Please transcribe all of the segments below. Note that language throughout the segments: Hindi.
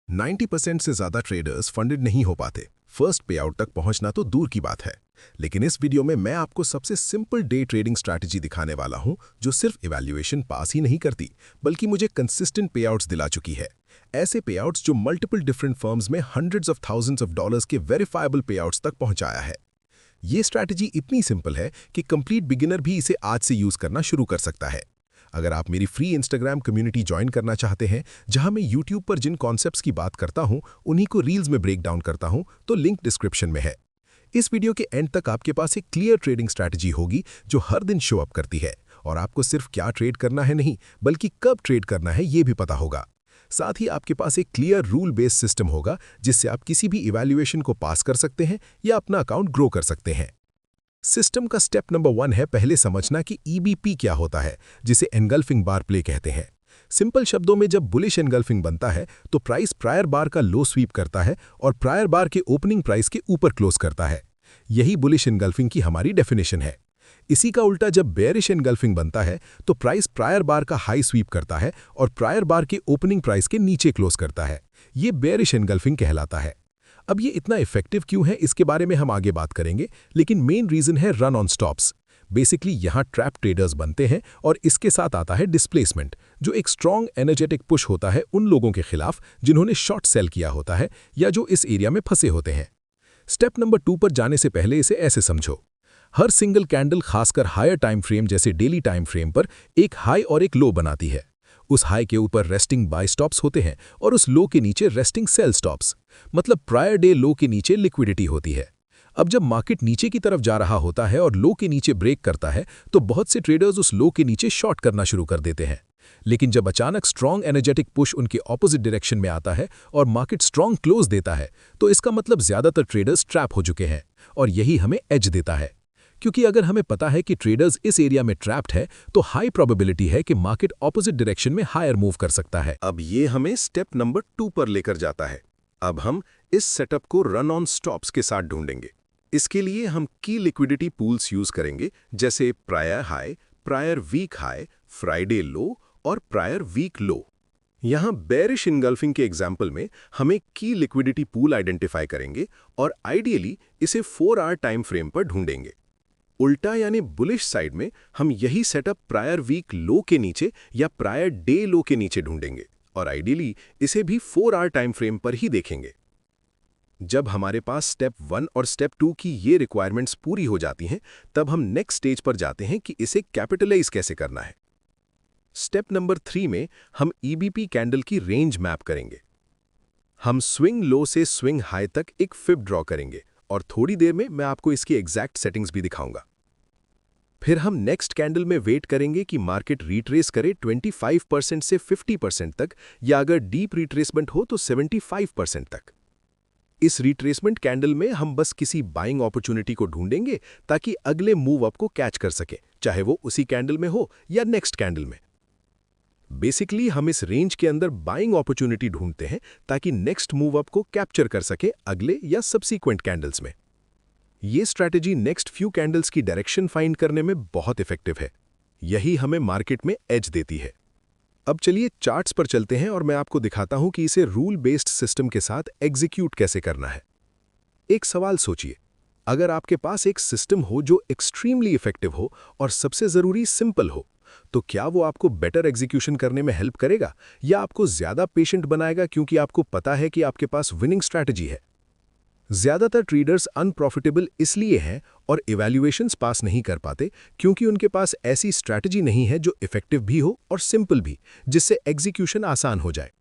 90% से ज़्यादा ट्रेडर्स फंडेड नहीं हो पाते। फर्स्ट पे आउट तक पहुंचना तो दूर की बात है। लेकिन इस वीडियो में मैं आपको सबसे सिंपल डे ट्रेडिंग स्ट्रैटेजी दिखाने वाला हूं, जो सिर्फ इवैल्यूएशन पास ही नहीं करती, बल्कि मुझे कंसिस्टेंट पे आउट्स दिला चुकी है। ऐसे पे आउट्स जो मल्टीपल डिफरेंट फर्म्स में hundreds of thousands of dollars के वेरीफाइबल पे आउट्स तक पहुंचाया है। ये स्ट्रैटेजी इतनी सिंपल है कि कंप्लीट बिगिनर भी इसे आज से यूज करना शुरू कर सकता है। अगर आप मेरी फ्री इंस्टाग्राम कम्युनिटी ज्वाइन करना चाहते हैं, जहां मैं यूट्यूब पर जिन कॉन्सेप्ट्स की बात करता हूं उन्हीं को रील्स में ब्रेक डाउन करता हूं, तो लिंक डिस्क्रिप्शन में है। इस वीडियो के एंड तक आपके पास एक क्लियर ट्रेडिंग स्ट्रैटेजी होगी जो हर दिन शो अप करती है, और आपको सिर्फ क्या ट्रेड करना है नहीं, बल्कि कब ट्रेड करना है ये भी पता होगा। साथ ही आपके पास एक क्लियर रूल बेस्ड सिस्टम होगा, जिससे आप किसी भी इवैल्यूएशन को पास कर सकते हैं या अपना अकाउंट ग्रो कर सकते हैं। सिस्टम का स्टेप नंबर 1 है पहले समझना कि ईबीपी क्या होता है, जिसे एनगल्फिंग बार प्ले कहते हैं। सिंपल शब्दों में, जब बुलिश एनगल्फिंग बनता है तो प्राइस प्रायर बार का लो स्वीप करता है और प्रायर बार के ओपनिंग प्राइस के ऊपर क्लोज करता है। यही बुलिश एनगल्फिंग की हमारी डेफिनेशन है। इसी का उल्टा जब बेयरिश एनगल्फिंग बनता है तो प्राइस प्रायर बार का हाई स्वीप करता है और प्रायर बार के ओपनिंग प्राइस के नीचे क्लोज करता है। ये बेयरिश एनगल्फिंग कहलाता है। अब ये इतना इफेक्टिव क्यों है, इसके बारे में हम आगे बात करेंगे, लेकिन मेन रीजन है रन ऑन स्टॉप्स। बेसिकली यहाँ ट्रैप ट्रेडर्स बनते हैं और इसके साथ आता है डिस्प्लेसमेंट, जो एक स्ट्रॉन्ग एनर्जेटिक पुश होता है उन लोगों के खिलाफ जिन्होंने शॉर्ट सेल किया होता है या जो इस एरिया में फंसे होते हैं। स्टेप नंबर 2 पर जाने से पहले इसे ऐसे समझो। हर सिंगल कैंडल, खासकर हायर टाइम फ्रेम जैसे डेली टाइम फ्रेम पर, एक हाई और एक लो बनाती है। उस हाई के ऊपर रेस्टिंग बाय स्टॉप्स होते हैं और उस लो के नीचे रेस्टिंग सेल स्टॉप्स, मतलब प्रायर डे लो के नीचे लिक्विडिटी होती है। अब जब मार्केट नीचे की तरफ जा रहा होता है और लो के नीचे ब्रेक करता है, तो बहुत से ट्रेडर्स उस लो के नीचे शॉर्ट करना शुरू कर देते हैं। लेकिन जब अचानक स्ट्रॉन्ग एनर्जेटिक पुश उनके ऑपोजिट डायरेक्शन में आता है और मार्केट स्ट्रॉन्ग क्लोज देता है, तो इसका मतलब ज्यादातर ट्रेडर्स ट्रैप हो चुके हैं, और यही हमें एज देता है। क्योंकि अगर हमें पता है कि ट्रेडर्स इस एरिया में ट्रैप्ड है, तो हाई प्रोबेबिलिटी है कि मार्केट ऑपोजिट डायरेक्शन में हायर मूव कर सकता है। अब ये हमें स्टेप नंबर 2 पर लेकर जाता है। अब हम इस सेटअप को रन ऑन स्टॉप्स के साथ ढूंढेंगे। इसके लिए हम की लिक्विडिटी पूल्स यूज करेंगे, जैसे prior high, prior week high, Friday low और प्रायर वीक लो। यहाँ बेरिश इनगल्फिंग के एग्जाम्पल में हमें की लिक्विडिटी पूल आइडेंटिफाई करेंगे और आइडियली इसे 4 आवर टाइम फ्रेम पर ढूंढेंगे। उल्टा यानी बुलिश साइड में हम यही सेटअप प्रायर वीक लो के नीचे या प्रायर डे लो के नीचे ढूंढेंगे, और आइडियली इसे भी 4 आवर टाइम फ्रेम पर ही देखेंगे। जब हमारे पास स्टेप 1 और स्टेप 2 की ये रिक्वायरमेंट्स पूरी हो जाती हैं, तब हम नेक्स्ट स्टेज पर जाते हैं कि इसे कैपिटलाइज कैसे करना है। स्टेप नंबर 3 में हम ईबीपी कैंडल की रेंज मैप करेंगे। हम स्विंग लो से स्विंग हाई तक एक फिब ड्रॉ करेंगे, और थोड़ी देर में मैं आपको इसकी एग्जैक्ट सेटिंग्स भी दिखाऊंगा। फिर हम नेक्स्ट कैंडल में वेट करेंगे कि मार्केट रिट्रेस करे 25% से 50% तक, या अगर डीप रिट्रेसमेंट हो तो 75% तक। इस रिट्रेसमेंट कैंडल में हम बस किसी बाइंग अपॉर्चुनिटी को ढूंढेंगे ताकि अगले मूव अप को कैच कर सके, चाहे वो उसी कैंडल में हो या नेक्स्ट कैंडल में। बेसिकली हम इस रेंज के अंदर बाइंग अपॉर्चुनिटी ढूंढते हैं ताकि नेक्स्ट मूव अप को कैप्चर कर सके अगले या सब्सीक्वेंट कैंडल्स में। ये स्ट्रैटेजी नेक्स्ट फ्यू कैंडल्स की डायरेक्शन फाइंड करने में बहुत इफेक्टिव है। यही हमें मार्केट में एज देती है। अब चलिए चार्ट्स पर चलते हैं और मैं आपको दिखाता हूं कि इसे रूल बेस्ड सिस्टम के साथ एग्जीक्यूट कैसे करना है। एक सवाल सोचिए, अगर आपके पास एक सिस्टम हो जो एक्सट्रीमली इफेक्टिव हो और सबसे जरूरी सिंपल हो, तो क्या वो आपको बेटर एग्जीक्यूशन करने में हेल्प करेगा या आपको ज्यादा पेशेंट बनाएगा, क्योंकि आपको पता है कि आपके पास विनिंग स्ट्रैटेजी है। ज्यादातर ट्रेडर्स अनप्रॉफिटेबल इसलिए हैं और इवैल्यूएशंस पास नहीं कर पाते क्योंकि उनके पास ऐसी स्ट्रैटेजी नहीं है जो इफेक्टिव भी हो और सिंपल भी, जिससे एग्जीक्यूशन आसान हो जाए।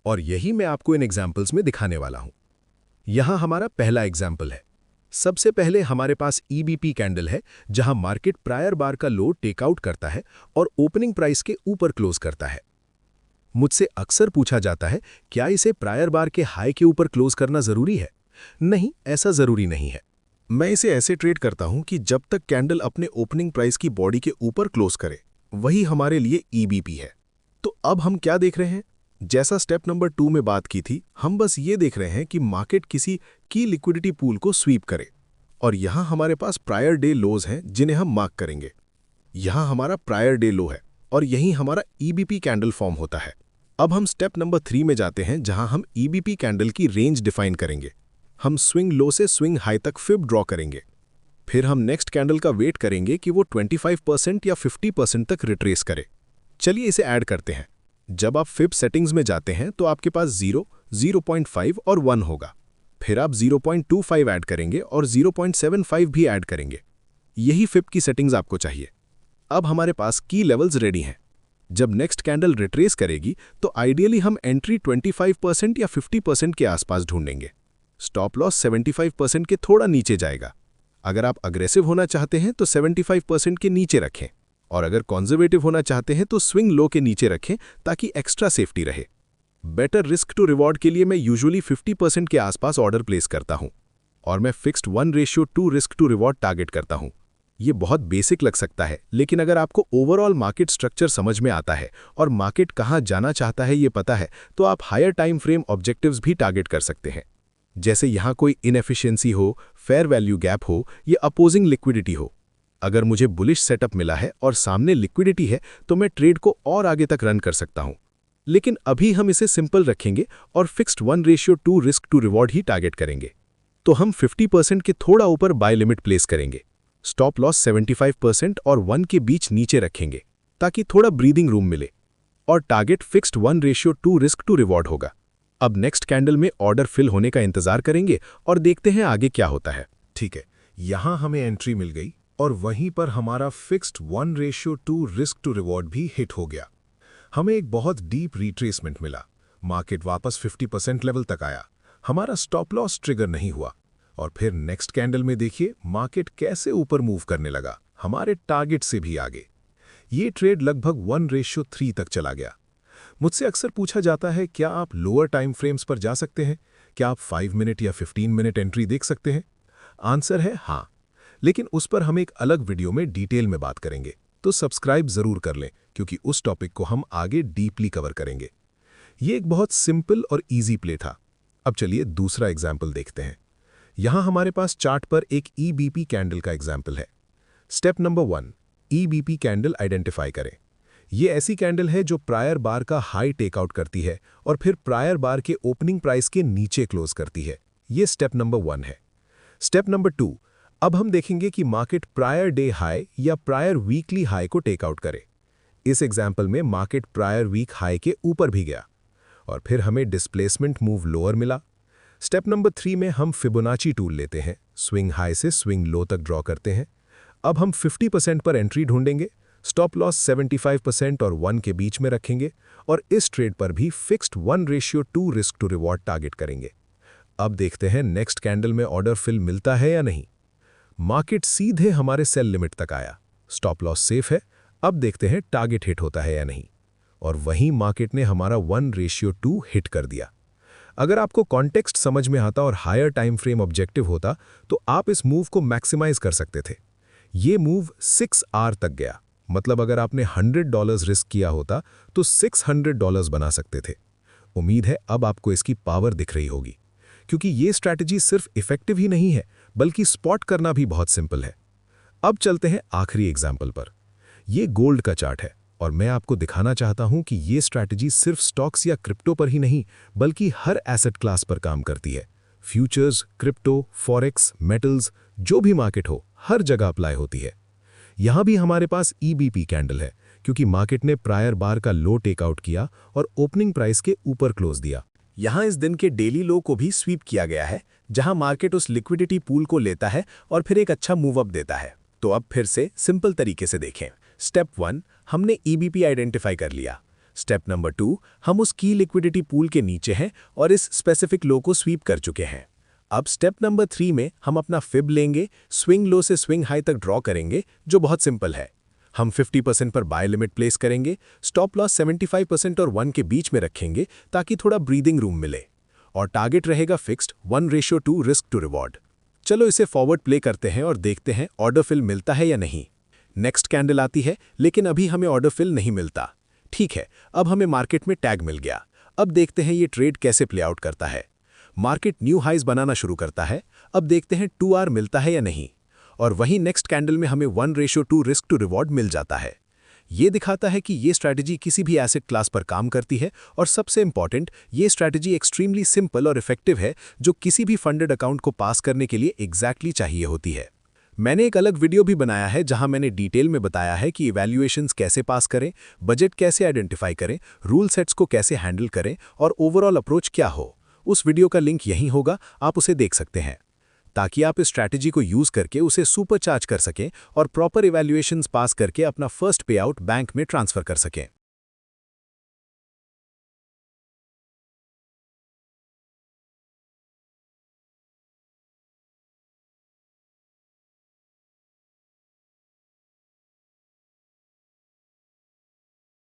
और यही मैं आपको इन एग्जाम्पल्स में दिखाने वाला हूं। यहां हमारा पहला एग्जाम्पल है। सबसे पहले हमारे पास ईबीपी कैंडल है, जहां मार्केट प्रायर बार का लो टेकआउट करता है और ओपनिंग प्राइस के ऊपर क्लोज करता है। मुझसे अक्सर पूछा जाता है, क्या इसे प्रायर बार के हाई के ऊपर क्लोज करना जरूरी है? नहीं, ऐसा जरूरी नहीं है। मैं इसे ऐसे ट्रेड करता हूं कि जब तक कैंडल अपने ओपनिंग प्राइस की बॉडी के ऊपर क्लोज करे, वही हमारे लिए ईबीपी है। तो अब हम क्या देख रहे हैं? जैसा स्टेप नंबर 2 में बात की थी, हम बस ये देख रहे हैं कि मार्केट किसी की लिक्विडिटी पूल को स्वीप करे, और यहां हमारे पास प्रायर डे लोज हैं जिन्हें हम मार्क करेंगे। यहां हमारा प्रायर डे लो है और यहीं हमारा ईबीपी कैंडल फॉर्म होता है। अब हम स्टेप नंबर 3 में जाते हैं, जहां हम ईबीपी कैंडल की रेंज डिफाइन करेंगे। हम स्विंग लो से स्विंग हाई तक फिब ड्रॉ करेंगे। फिर हम नेक्स्ट कैंडल का वेट करेंगे कि वो 25% या 50% तक रिट्रेस करे। चलिए इसे ऐड करते हैं। जब आप फिब सेटिंग्स में जाते हैं तो आपके पास 0, 0.5 और 1 होगा। फिर आप 0.25 ऐड करेंगे और 0.75 भी ऐड करेंगे। यही फिब की सेटिंग्स आपको चाहिए। अब हमारे पास की लेवल्स रेडी हैं। जब नेक्स्ट कैंडल रिट्रेस करेगी तो आइडियली हम एंट्री 25% या 50% के आसपास ढूंढेंगे। स्टॉप लॉस 75% के थोड़ा नीचे जाएगा। अगर आप अग्रेसिव होना चाहते हैं तो 75% के नीचे रखें, और अगर कॉन्जर्वेटिव होना चाहते हैं तो स्विंग लो के नीचे रखें ताकि एक्स्ट्रा सेफ्टी रहे। बेटर रिस्क टू रिवॉर्ड के लिए मैं यूजुअली 50% के आसपास ऑर्डर प्लेस करता हूं, और मैं fixed 1:2 risk to reward target करता हूं। ये बहुत बेसिक लग सकता है, लेकिन अगर आपको ओवरऑल मार्केट स्ट्रक्चर समझ में आता है और मार्केट कहां जाना चाहता है ये पता है, तो आप हायर टाइम फ्रेम ऑब्जेक्टिव्स भी टारगेट कर सकते हैं। जैसे यहां कोई इनएफिशिएंसी हो, फेयर वैल्यू गैप हो या अपोजिंग लिक्विडिटी हो। अगर मुझे बुलिश सेटअप मिला है और सामने लिक्विडिटी है तो मैं ट्रेड को और आगे तक रन कर सकता हूं। लेकिन अभी हम इसे सिंपल रखेंगे और फिक्स्ड 1:2 रिस्क टू रिवॉर्ड ही टारगेट करेंगे। तो हम 50% के थोड़ा ऊपर बाय लिमिट प्लेस करेंगे। स्टॉप लॉस 75% और 1 के बीच नीचे रखेंगे ताकि थोड़ा ब्रीदिंग रूम मिले, और target fixed 1:2 risk to reward होगा। अब नेक्स्ट कैंडल में ऑर्डर फिल होने का इंतजार करेंगे और देखते हैं आगे क्या होता है। ठीक है, यहां हमें एंट्री मिल गई और वहीं पर हमारा फिक्स्ड 1:2 रिस्क टू रिवॉर्ड भी हिट हो गया। हमें एक बहुत डीप रिट्रेसमेंट मिला। मार्केट वापस 50% लेवल तक आया। हमारा स्टॉप लॉस ट्रिगर नहीं हुआ, और फिर नेक्स्ट कैंडल में देखिए मार्केट कैसे ऊपर मूव करने लगा, हमारे टारगेट से भी आगे। ये ट्रेड लगभग 1:3 तक चला गया। मुझसे अक्सर पूछा जाता है, क्या आप लोअर टाइम फ्रेम्स पर जा सकते हैं? क्या आप 5 मिनट या 15 मिनट एंट्री देख सकते हैं? आंसर है हाँ, लेकिन उस पर हम एक अलग वीडियो में डिटेल में बात करेंगे, तो सब्सक्राइब जरूर कर लें, क्योंकि उस टॉपिक को हम आगे डीपली कवर करेंगे। ये एक बहुत सिंपल और ईजी प्ले था। अब चलिए दूसरा एग्जाम्पल देखते हैं। यहां हमारे पास चार्ट पर एक ईबीपी कैंडल का एग्जाम्पल है। Step number 1, EBP candle identify करें। ये ऐसी कैंडल है जो प्रायर बार का हाई टेकआउट करती है और फिर प्रायर बार के ओपनिंग प्राइस के नीचे क्लोज करती है। ये स्टेप नंबर 1 है। स्टेप नंबर 2, अब हम देखेंगे कि मार्केट प्रायर डे हाई या प्रायर वीकली हाई को टेकआउट करे। इस एग्जाम्पल में मार्केट प्रायर वीक हाई के ऊपर भी गया और फिर हमें डिस्प्लेसमेंट मूव लोअर मिला। स्टेप नंबर 3 में हम फिबोनाची टूल लेते हैं, स्विंग हाई से स्विंग लो तक ड्रॉ करते हैं। अब हम 50% पर एंट्री ढूंढेंगे, स्टॉप लॉस 75% और 1 के बीच में रखेंगे, और इस ट्रेड पर भी fixed 1:2 risk to reward target करेंगे। अब देखते हैं नेक्स्ट कैंडल में ऑर्डर फिल मिलता है या नहीं। मार्केट सीधे हमारे सेल लिमिट तक आया, स्टॉप लॉस सेफ है। अब देखते हैं टारगेट हिट होता है या नहीं, और वहीं मार्केट ने हमारा 1:2 हिट कर दिया। अगर आपको कॉन्टेक्स्ट समझ में आता और हायर टाइम फ्रेम ऑब्जेक्टिव होता तो आप इस मूव को मैक्सिमाइज कर सकते थे। ये मूव 6 आवर तक गया, मतलब अगर आपने $100 रिस्क किया होता तो $600 बना सकते थे। उम्मीद है अब आपको इसकी पावर दिख रही होगी, क्योंकि ये स्ट्रैटेजी सिर्फ इफेक्टिव ही नहीं है बल्कि स्पॉट करना भी बहुत सिंपल है। अब चलते हैं आखिरी एग्जाम्पल पर। ये गोल्ड का चार्ट है और मैं आपको दिखाना चाहता हूं कि ये स्ट्रैटेजी सिर्फ स्टॉक्स या क्रिप्टो पर ही नहीं बल्कि हर एसेट क्लास पर काम करती है। फ्यूचर्स, क्रिप्टो, फॉरेक्स, मेटल्स, जो भी मार्केट हो हर जगह अप्लाई होती है। यहां भी हमारे पास ईबीपी कैंडल है, क्योंकि मार्केट ने प्रायर बार का लो टेकआउट किया और ओपनिंग प्राइस के ऊपर क्लोज दिया। यहां इस दिन के डेली लो को भी स्वीप किया गया है, जहां मार्केट उस लिक्विडिटी पूल को लेता है और फिर एक अच्छा मूव अप देता है। तो अब फिर से सिंपल तरीके से देखें। स्टेप 1, हमने ईबीपी आइडेंटिफाई कर लिया। स्टेप नंबर 2, हम उस की लिक्विडिटी पूल के नीचे हैं और इस स्पेसिफिक लो को स्वीप कर चुके हैं। अब स्टेप नंबर 3 में हम अपना फिब लेंगे, स्विंग लो से स्विंग हाई तक ड्रॉ करेंगे, जो बहुत सिंपल है। हम 50% पर बाय लिमिट प्लेस करेंगे, स्टॉप लॉस 75% और 1 के बीच में रखेंगे ताकि थोड़ा ब्रीदिंग रूम मिले, और टारगेट रहेगा फिक्स्ड 1:2 रिस्क टू रिवॉर्ड। चलो इसे फॉरवर्ड प्ले करते हैं और देखते हैं ऑर्डर फिल मिलता है या नहीं। नेक्स्ट कैंडल आती है, लेकिन अभी हमें ऑर्डर फिल नहीं मिलता। ठीक है, अब हमें मार्केट में टैग मिल गया। अब देखते हैं ये ट्रेड कैसे प्ले आउट करता है। मार्केट न्यू हाइज बनाना शुरू करता है। अब देखते हैं 2 आवर मिलता है या नहीं, और वहीं नेक्स्ट कैंडल में हमें 1:2 रिस्क टू रिवॉर्ड मिल जाता है। ये दिखाता है कि ये स्ट्रैटेजी किसी भी एसेट क्लास पर काम करती है और सबसे इंपॉर्टेंट, ये स्ट्रैटेजी एक्सट्रीमली सिंपल और इफेक्टिव है, जो किसी भी फंडेड अकाउंट को पास करने के लिए एग्जैक्टली चाहिए होती है। मैंने एक अलग वीडियो भी बनाया है जहां मैंने डिटेल में बताया है कि इवैल्यूएशंस कैसे पास करें, बजट कैसे आइडेंटिफाई करें, रूल सेट्स को कैसे हैंडल करें और ओवरऑल अप्रोच क्या हो। उस वीडियो का लिंक यहीं होगा, आप उसे देख सकते हैं, ताकि आप इस स्ट्रैटेजी को यूज करके उसे सुपरचार्ज कर सकें और प्रॉपर इवैल्यूएशंस पास करके अपना फर्स्ट पे आउट बैंक में ट्रांसफर कर सकें।